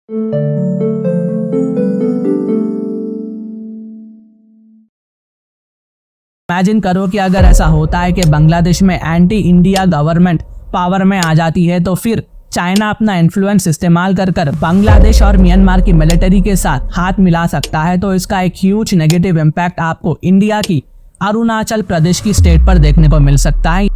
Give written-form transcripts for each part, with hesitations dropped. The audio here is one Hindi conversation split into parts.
इमेजिन करो कि अगर ऐसा होता है कि बांग्लादेश में एंटी इंडिया गवर्नमेंट पावर में आ जाती है तो फिर चाइना अपना इन्फ्लुएंस इस्तेमाल कर बांग्लादेश और म्यांमार की मिलिट्री के साथ हाथ मिला सकता है। तो इसका एक ह्यूज नेगेटिव इम्पैक्ट आपको इंडिया की अरुणाचल प्रदेश की स्टेट पर देखने को मिल सकता है।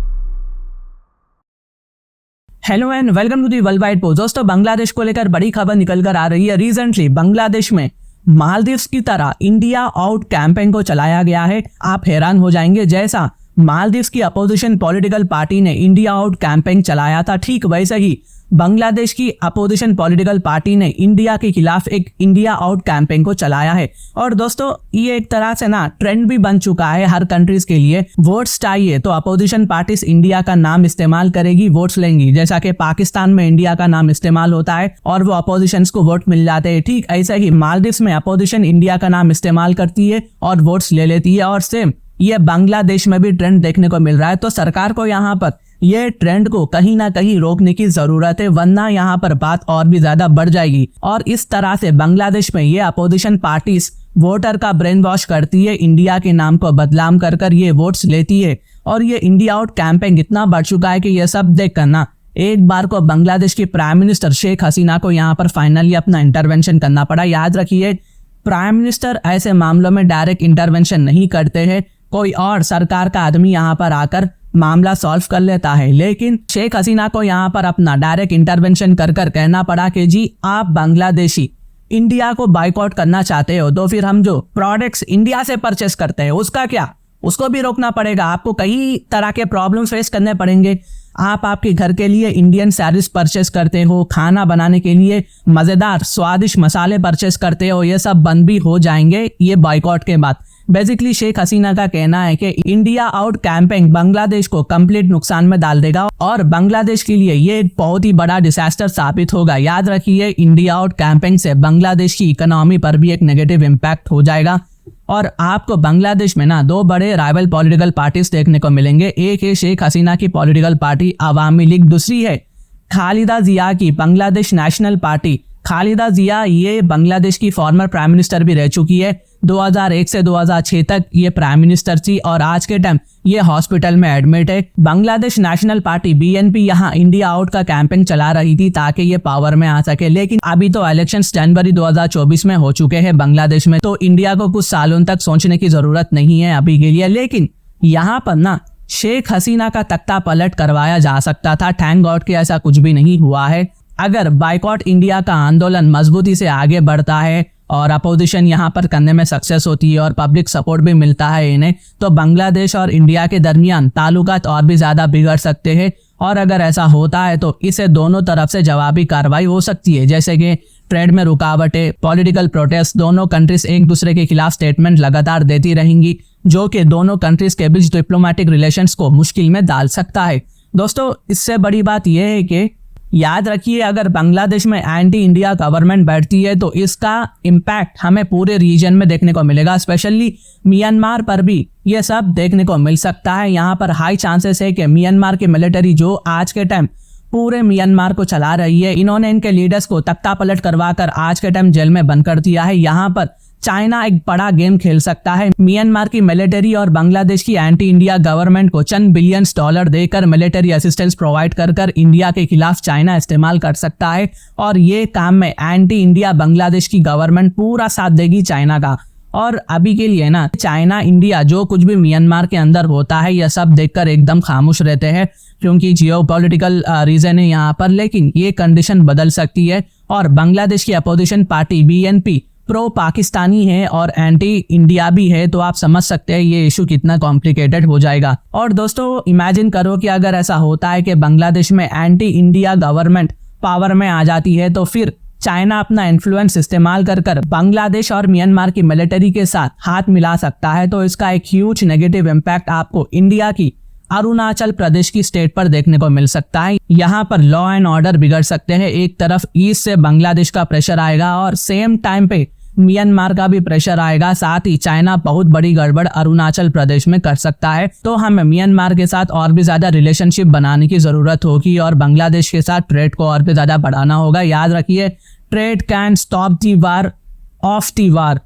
Hello and welcome to the world wide post. दोस्तों, बांग्लादेश को लेकर बड़ी खबर निकल कर आ रही है। रिसेंटली बांग्लादेश में मालदीव्स की तरह इंडिया आउट कैंपेन को चलाया गया है। आप हैरान हो जाएंगे, जैसा मालदीव्स की अपोजिशन पॉलिटिकल पार्टी ने इंडिया आउट कैंपेन चलाया था, ठीक वैसे ही बांग्लादेश की अपोजिशन पॉलिटिकल पार्टी ने इंडिया के खिलाफ एक इंडिया आउट कैंपेन को चलाया है। और दोस्तों, ये एक तरह से ना ट्रेंड भी बन चुका है हर कंट्रीज के लिए। वोट्स चाहिए तो अपोजिशन पार्टीज इंडिया का नाम इस्तेमाल करेगी, वोट्स लेंगी। जैसा कि पाकिस्तान में इंडिया का नाम इस्तेमाल होता है और वो अपोजिशन को वोट मिल जाते हैं, ठीक ऐसे ही मालदीव्स में अपोजिशन इंडिया का नाम इस्तेमाल करती है और वोट्स ले लेती है। और सेम ये बांग्लादेश में भी ट्रेंड देखने को मिल रहा है। तो सरकार को यहाँ पर ये ट्रेंड को कहीं ना कहीं रोकने की जरूरत है, वरना यहाँ पर बात और भी ज्यादा बढ़ जाएगी। और इस तरह से बांग्लादेश में ये अपोजिशन पार्टीज वोटर का ब्रेन वॉश करती है, इंडिया के नाम को बदनाम कर ये वोट्स लेती है। और ये इंडिया आउट कैंपेन इतना बढ़ चुका है कि ये सब देख करना एक बार को बांग्लादेश की प्राइम मिनिस्टर शेख हसीना को यहाँ पर फाइनली अपना इंटरवेंशन करना पड़ा। याद रखिए, प्राइम मिनिस्टर ऐसे मामलों में डायरेक्ट इंटरवेंशन नहीं करते हैं, कोई और सरकार का आदमी यहाँ पर आकर मामला सॉल्व कर लेता है। लेकिन शेख हसीना को यहाँ पर अपना डायरेक्ट इंटरवेंशन कर कहना पड़ा कि जी, आप बांग्लादेशी इंडिया को बाइकआउट करना चाहते हो तो फिर हम जो प्रोडक्ट्स इंडिया से परचेस करते हैं उसका क्या, उसको भी रोकना पड़ेगा। आपको कई तरह के प्रॉब्लम फेस करने पड़ेंगे। आप आपके घर के लिए इंडियन सैरिस परचेस करते हो, खाना बनाने के लिए मजेदार स्वादिष्ट मसाले परचेस करते हो, ये सब बंद भी हो जाएंगे ये बाइकआउट के बाद। बेसिकली शेख हसीना का कहना है कि इंडिया आउट कैंपेन बांग्लादेश को कंप्लीट नुकसान में डाल देगा और बांग्लादेश के लिए ये एक बहुत ही बड़ा डिजास्टर साबित होगा। याद रखिए, इंडिया आउट कैंपेन से बांग्लादेश की इकोनॉमी पर भी एक नेगेटिव इम्पैक्ट हो जाएगा। और आपको बांग्लादेश में ना दो बड़े राइवल पॉलिटिकल पार्टीज देखने को मिलेंगे। एक है शेख हसीना की पॉलिटिकल पार्टी अवामी लीग, दूसरी है खालिदा जिया की बांग्लादेश नेशनल पार्टी। खालिदा जिया ये बांग्लादेश की फॉर्मर प्राइम मिनिस्टर भी रह चुकी है। 2001 से 2006 तक ये प्राइम मिनिस्टर थी और आज के टाइम ये हॉस्पिटल में एडमिट है। बांग्लादेश नेशनल पार्टी BNP यहाँ इंडिया आउट का कैंपेन चला रही थी ताकि ये पावर में आ सके। लेकिन अभी तो इलेक्शंस जनवरी 2024 में हो चुके हैं बांग्लादेश में, तो इंडिया को कुछ सालों तक सोचने की जरूरत नहीं है अभी के लिए। लेकिन यहाँ पर ना शेख हसीना का तख्ता पलट करवाया जा सकता था। थैंक गॉड कि ऐसा कुछ भी नहीं हुआ है। अगर बाइकआउट इंडिया का आंदोलन मजबूती से आगे बढ़ता है और अपोजिशन यहाँ पर करने में सक्सेस होती है और पब्लिक सपोर्ट भी मिलता है इन्हें, तो बांग्लादेश और इंडिया के दरमियान ताल्लुकात और भी ज्यादा बिगड़ सकते हैं। और अगर ऐसा होता है तो इसे दोनों तरफ से जवाबी कार्रवाई हो सकती है, जैसे कि ट्रेड में रुकावटें, पॉलिटिकल प्रोटेस्ट। दोनों कंट्रीज एक दूसरे के खिलाफ स्टेटमेंट लगातार देती रहेंगी, जो कि दोनों कंट्रीज के बीच डिप्लोमेटिक रिलेशंस को मुश्किल में डाल सकता है। दोस्तों, इससे बड़ी बात यह है कि याद रखिए, अगर बांग्लादेश में एंटी इंडिया गवर्नमेंट बैठती है तो इसका इम्पैक्ट हमें पूरे रीजन में देखने को मिलेगा। स्पेशली म्यांमार पर भी ये सब देखने को मिल सकता है। यहाँ पर हाई चांसेस है कि म्यांमार की मिलिट्री जो आज के टाइम पूरे म्यांमार को चला रही है, इन्होंने इनके लीडर्स को तख्ता पलट करवाकर आज के टाइम जेल में बंद कर दिया है। यहाँ पर चाइना एक बड़ा गेम खेल सकता है। म्यांमार की मिलिट्री और बांग्लादेश की एंटी इंडिया गवर्नमेंट को चंद बिलियंस डॉलर देकर मिलिट्री असिस्टेंस प्रोवाइड कर इंडिया के खिलाफ चाइना इस्तेमाल कर सकता है। और ये काम में एंटी इंडिया बांग्लादेश की गवर्नमेंट पूरा साथ देगी चाइना का। और अभी के लिए ना चाइना इंडिया जो कुछ भी म्यांमार के अंदर होता है यह सब देखकर एकदम खामोश रहते हैं, क्योंकि जियोपॉलिटिकल रीजन है यहाँ पर। लेकिन ये कंडीशन बदल सकती है और बांग्लादेश की opposition party BNP pro Pakistani है और एंटी इंडिया भी है, तो आप समझ सकते हैं ये इशू कितना कॉम्प्लिकेटेड हो जाएगा। और दोस्तों, इमेजिन करो कि अगर ऐसा होता है कि बांग्लादेश में एंटी इंडिया गवर्नमेंट पावर में आ जाती है तो फिर चाइना अपना इन्फ्लुएंस इस्तेमाल कर बांग्लादेश और म्यांमार की मिलिट्री के साथ हाथ मिला सकता है। तो इसका एक ह्यूज नेगेटिव इम्पैक्ट आपको इंडिया की अरुणाचल प्रदेश की स्टेट पर देखने को मिल सकता है। यहाँ पर लॉ एंड ऑर्डर बिगड़ सकते हैं। एक तरफ ईस्ट से बांग्लादेश का प्रेशर आएगा और सेम टाइम पे म्यांमार का भी प्रेशर आएगा। साथ ही चाइना बहुत बड़ी गड़बड़ अरुणाचल प्रदेश में कर सकता है। तो हमें म्यांमार के साथ और भी ज्यादा रिलेशनशिप बनाने की जरूरत होगी और बांग्लादेश के साथ ट्रेड को और भी ज्यादा बढ़ाना होगा। याद रखिए, trade can stop the war of the war.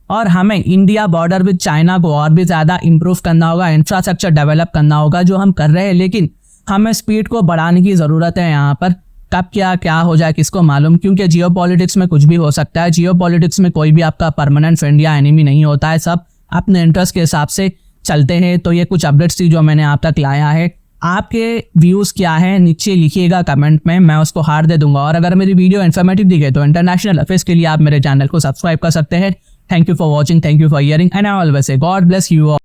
और हमें इंडिया बॉर्डर विद चाइना को और भी ज़्यादा इम्प्रूव करना होगा, इंफ्रास्ट्रक्चर डेवलप करना होगा, जो हम कर रहे हैं, लेकिन हमें स्पीड को बढ़ाने की ज़रूरत है। यहाँ पर कब क्या हो जाए किसको मालूम, क्योंकि जियोपॉलिटिक्स में कुछ भी हो सकता है। जियोपॉलिटिक्स में कोई भी आपका परमानेंट फ्रेंड या एनिमी नहीं होता है, सब अपने इंटरेस्ट के हिसाब से चलते हैं। तो ये कुछ अपडेट्स थी जो मैंने आप तक लाया है। आपके व्यूज़ क्या है नीचे लिखिएगा कमेंट में, मैं उसको हार दे दूंगा। और अगर मेरी वीडियो इन्फॉर्मेटिव दिखे तो इंटरनेशनल अफेयर्स के लिए आप मेरे चैनल को सब्सक्राइब कर सकते हैं। Thank you for watching, thank you for hearing, and I always say God bless you all.